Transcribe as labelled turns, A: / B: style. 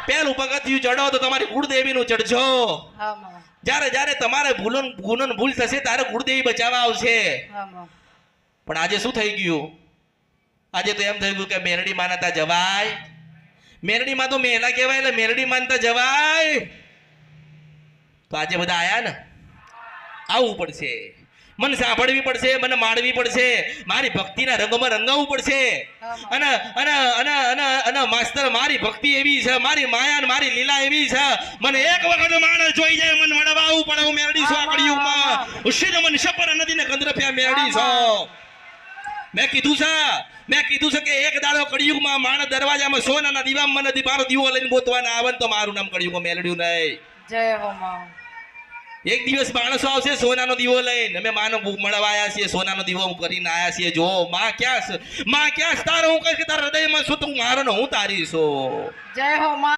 A: પેલું પગથિયું ચડો તો તમારી કુળદેવીનું ચડજો.
B: હા માં.
A: જ્યારે જ્યારે તમારે ભૂલો ભૂલ થશે ત્યારે કુળદેવી બચાવવા આવશે.
B: હા માં.
A: પણ આજે શું થઈ ગયું? આજે તો એમ થઈ ગયું કે મેરડી માનતા જવાય. મેરડી માં તો મેલા કહેવાય એટલે મેરડી માનતા જવાય. તો આજે બધા આયા ને, આવવું પડશે. મને સાંભળવી પડશે, મને માણવી પડશે, મારી ભક્તિના રંગમાં રંગાવવું પડશે. અને અને અને અને અને માસ્તર મારી ભક્તિ એવી છે, મારી માયા ને મારી લીલા એવી છે, મને એક વખત માણસ જોઈ જાય મને મળવા આવવું પડે. હું મેરડી છું આ કળિયુગમાં. ઉશિદ મન શપર નદીને ગંદ્રફ્યા મેરડી છું. મેં કીધું છે કે એક દાડો કળિયુગમાં માણસ દરવાજામાં સોનાના દીવામાં મને મારો દીવો લઈને ગોતવાના આવે ને તો મારું નામ કળિયુગમાં મેલડ્યું નહીં.
B: જય હો માં.
A: એક દિવસ માણસો આવશે સોનાનો દીવો લઈને. અમે માનો મળવા આવ્યા છીએ, સોનાનો દીવો હું કરીને આવ્યા છીએ. જો માં ક્યાં છે? માં ક્યાં છે? તારો હું કહીશ કે તારા હૃદયમાં છું તો હું મારો ને હું તારી છું.
B: જય હો માં.